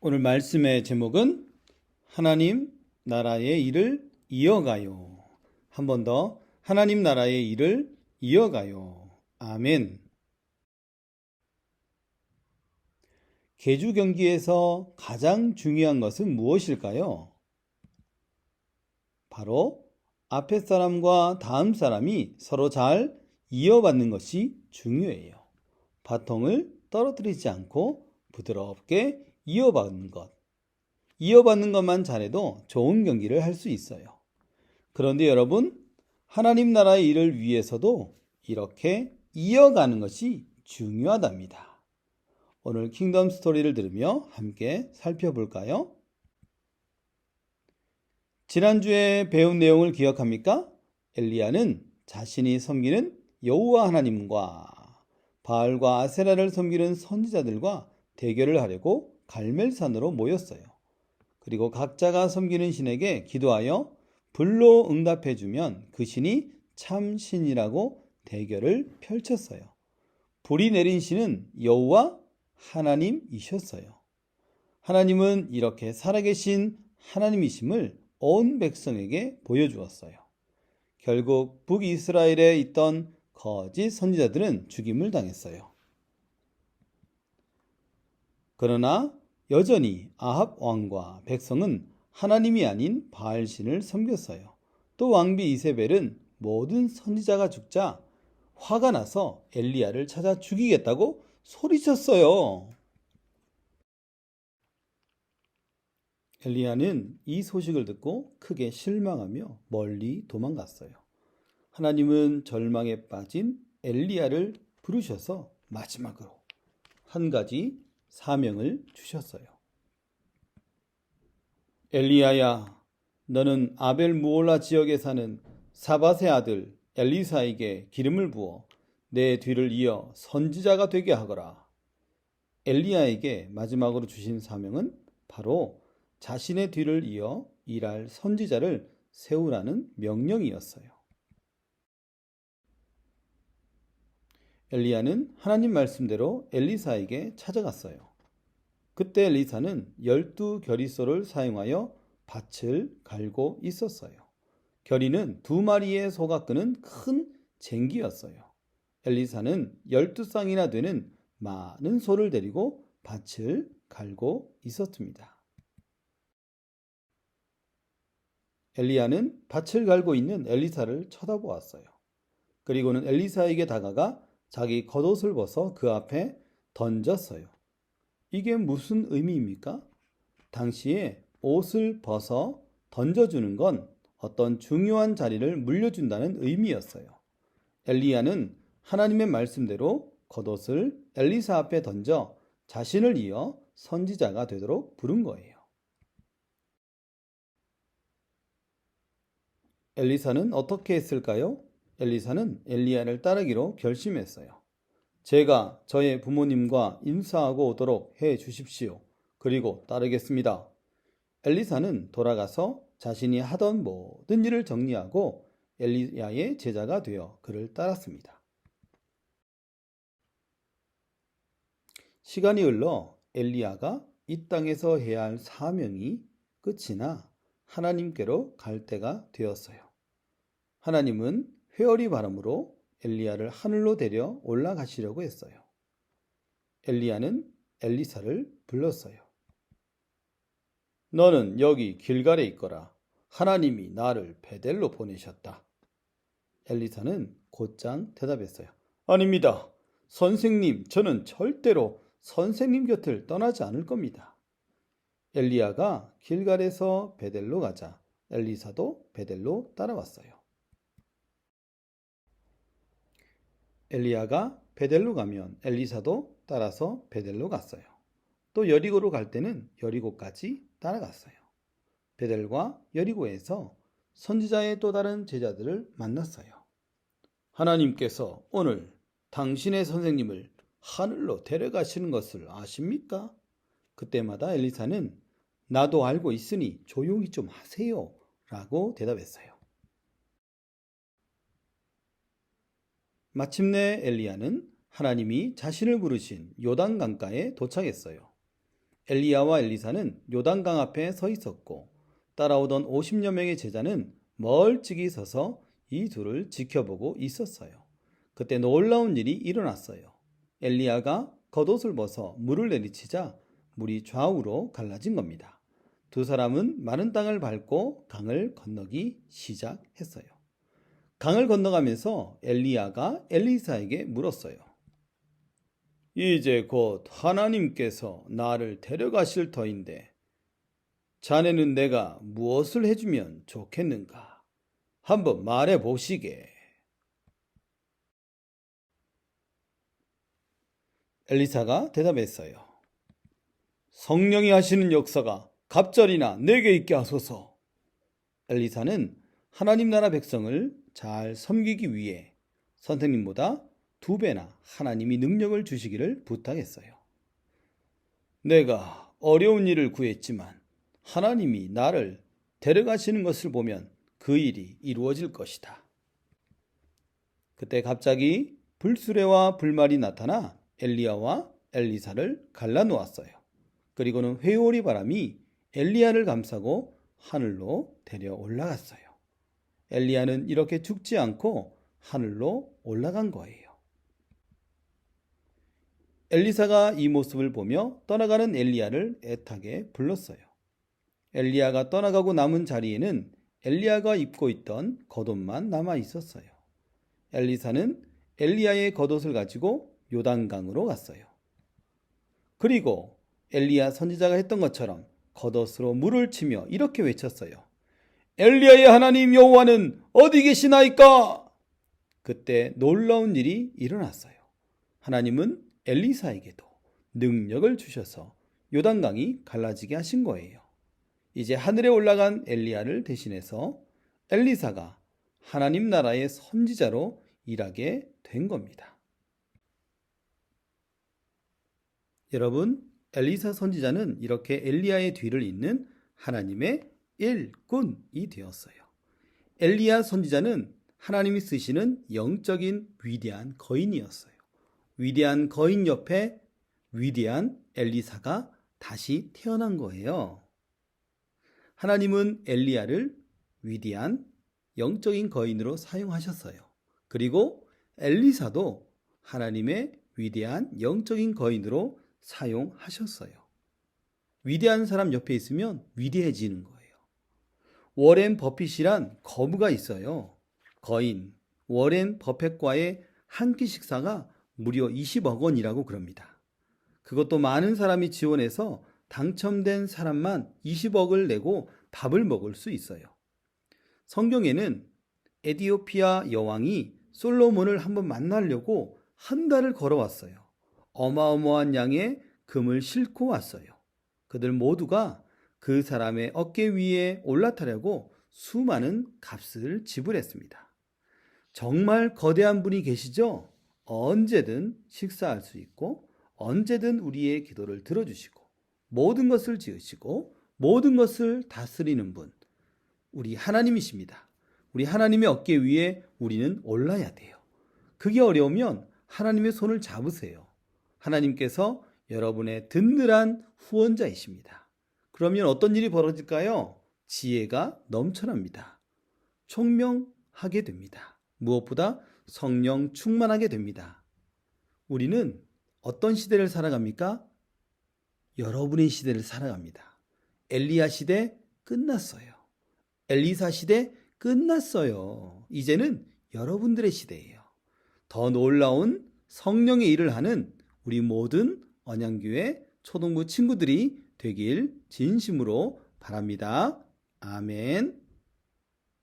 오늘 말씀의 제목은 하나님 나라의 일을 이어가요. 한 번 더 하나님 나라의 일을 이어가요. 아멘. 계주 경기에서 가장 중요한 것은 무엇일까요? 바로 앞에 사람과 다음 사람이 서로 잘 이어받는 것이 중요해요. 바통을 떨어뜨리지 않고 부드럽게 이어받는 것. 이어받는 것만 잘해도 좋은 경기를 할 수 있어요. 그런데 여러분, 하나님 나라의 일을 위해서도 이렇게 이어가는 것이 중요하답니다. 오늘 킹덤 스토리를 들으며 함께 살펴볼까요? 지난주에 배운 내용을 기억합니까? 엘리야는 자신이 섬기는 여호와 하나님과 바알과 아세라를 섬기는 선지자들과 대결을 하려고 갈멜산으로 모였어요. 그리고 각자가 섬기는 신에게 기도하여 불로 응답해주면 그 신이 참 신이라고 대결을 펼쳤어요. 불이 내린 신은 여호와 하나님이셨어요. 하나님은 이렇게 살아계신 하나님이심을 온 백성에게 보여주었어요. 결국 북이스라엘에 있던 거짓 선지자들은 죽임을 당했어요. 그러나 여전히 아합 왕과 백성은 하나님이 아닌 바알신을 섬겼어요. 또 왕비 이세벨은 모든 선지자가 죽자 화가 나서 엘리야를 찾아 죽이겠다고 소리쳤어요. 엘리야는 이 소식을 듣고 크게 실망하며 멀리 도망갔어요. 하나님은 절망에 빠진 엘리야를 부르셔서 마지막으로 한 가지 사명을 주셨어요. 엘리야야, 너는 아벨 무올라 지역에 사는 사밧의 아들 엘리사에게 기름을 부어 내 뒤를 이어 선지자가 되게 하거라. 엘리야에게 마지막으로 주신 사명은 바로 자신의 뒤를 이어 일할 선지자를 세우라는 명령이었어요. 엘리야는 하나님 말씀대로 엘리사에게 찾아갔어요. 그때 엘리사는 12겨리소를 사용하여 밭을 갈고 있었어요. 겨리는 2마리의 소가 끄는 큰 쟁기였어요. 엘리사는 12쌍이나 되는 많은 소를 데리고 밭을 갈고 있었습니다. 엘리야는 밭을 갈고 있는 엘리사를 쳐다보았어요. 그리고는 엘리사에게 다가가 자기 겉옷을 벗어 그 앞에 던졌어요. 이게 무슨 의미입니까? 당시에 옷을 벗어 던져주는 건 어떤 중요한 자리를 물려준다는 의미였어요. 엘리야는 하나님의 말씀대로 겉옷을 엘리사 앞에 던져 자신을 이어 선지자가 되도록 부른 거예요. 엘리사는 어떻게 했을까요? 엘리사는 엘리야를 따르기로 결심했어요. 제가 저의 부모님과 인사하고 오도록 해 주십시오. 그리고 따르겠습니다. 엘리사는 돌아가서 자신이 하던 모든 일을 정리하고 엘리야의 제자가 되어 그를 따랐습니다. 시간이 흘러 엘리야가 이 땅에서 해야 할 사명이 끝이 나 하나님께로 갈 때가 되었어요. 하나님은 회오리 바람으로 엘리야를 하늘로 데려 올라가시려고 했어요. 엘리야는 엘리사를 불렀어요. 너는 여기 길갈에 있거라. 하나님이 나를 베델로 보내셨다. 엘리사는 곧장 대답했어요. 아닙니다. 선생님, 저는 절대로 선생님 곁을 떠나지 않을 겁니다. 엘리야가 길갈에서 베델로 가자 엘리사도 베델로 따라왔어요. 엘리야가 베델로 가면 엘리사도 따라서 베델로 갔어요. 또 여리고로 갈 때는 여리고까지 따라갔어요. 베델과 여리고에서 선지자의 또 다른 제자들을 만났어요. 하나님께서 오늘 당신의 선생님을 하늘로 데려가시는 것을 아십니까? 그때마다 엘리사는 나도 알고 있으니 조용히 좀 하세요 라고 대답했어요. 마침내 엘리야는 하나님이 자신을 부르신 요단 강가에 도착했어요. 엘리야와 엘리사는 요단강 앞에 서 있었고 따라오던 50여 명의 제자는 멀찍이 서서 이 둘을 지켜보고 있었어요. 그때 놀라운 일이 일어났어요. 엘리야가 겉옷을 벗어 물을 내리치자 물이 좌우로 갈라진 겁니다. 두 사람은 마른 땅을 밟고 강을 건너기 시작했어요. 강을 건너가면서 엘리야가 엘리사에게 물었어요. 이제 곧 하나님께서 나를 데려가실 터인데 자네는 내가 무엇을 해주면 좋겠는가? 한번 말해 보시게. 엘리사가 대답했어요. 성령이 하시는 역사가 갑절이나 내게 있게 하소서. 엘리사는 하나님 나라 백성을 잘 섬기기 위해 선생님보다 2배나 하나님이 능력을 주시기를 부탁했어요. 내가 어려운 일을 구했지만 하나님이 나를 데려가시는 것을 보면 그 일이 이루어질 것이다. 그때 갑자기 불수레와 불말이 나타나 엘리야와 엘리사를 갈라놓았어요. 그리고는 회오리 바람이 엘리야를 감싸고 하늘로 데려 올라갔어요. 엘리야는 이렇게 죽지 않고 하늘로 올라간 거예요. 엘리사가 이 모습을 보며 떠나가는 엘리야를 애타게 불렀어요. 엘리야가 떠나가고 남은 자리에는 엘리야가 입고 있던 겉옷만 남아 있었어요. 엘리사는 엘리야의 겉옷을 가지고 요단강으로 갔어요. 그리고 엘리야 선지자가 했던 것처럼 겉옷으로 물을 치며 이렇게 외쳤어요. 엘리야의 하나님 여호와는 어디 계시나이까? 그때 놀라운 일이 일어났어요. 하나님은 엘리사에게도 능력을 주셔서 요단강이 갈라지게 하신 거예요. 이제 하늘에 올라간 엘리야를 대신해서 엘리사가 하나님 나라의 선지자로 일하게 된 겁니다. 여러분, 엘리사 선지자는 이렇게 엘리야의 뒤를 잇는 하나님의 일꾼이 되었어요. 엘리야 선지자는 하나님이 쓰시는 영적인 위대한 거인이었어요. 위대한 거인 옆에 위대한 엘리사가 다시 태어난 거예요. 하나님은 엘리야를 위대한 영적인 거인으로 사용하셨어요. 그리고 엘리사도 하나님의 위대한 영적인 거인으로 사용하셨어요. 위대한 사람 옆에 있으면 위대해지는 거예요. 워렌 버핏이란 거부가 있어요. 거인 워렌 버핏과의 한 끼 식사가 무려 20억 원이라고 그럽니다. 그것도 많은 사람이 지원해서 당첨된 사람만 20억을 내고 밥을 먹을 수 있어요. 성경에는 에티오피아 여왕이 솔로몬을 한번 만나려고 한 달을 걸어왔어요. 어마어마한 양의 금을 싣고 왔어요. 그들 모두가 그 사람의 어깨 위에 올라타려고 수많은 값을 지불했습니다. 정말 거대한 분이 계시죠? 언제든 식사할 수 있고 언제든 우리의 기도를 들어주시고 모든 것을 지으시고 모든 것을 다스리는 분, 우리 하나님이십니다. 우리 하나님의 어깨 위에 우리는 올라야 돼요. 그게 어려우면 하나님의 손을 잡으세요. 하나님께서 여러분의 든든한 후원자이십니다. 그러면 어떤 일이 벌어질까요? 지혜가 넘쳐납니다. 총명하게 됩니다. 무엇보다 성령 충만하게 됩니다. 우리는 어떤 시대를 살아갑니까? 여러분의 시대를 살아갑니다. 엘리야 시대 끝났어요. 엘리사 시대 끝났어요. 이제는 여러분들의 시대예요. 더 놀라운 성령의 일을 하는 우리 모든 언양교회 초등부 친구들이 되길 진심으로 바랍니다. 아멘.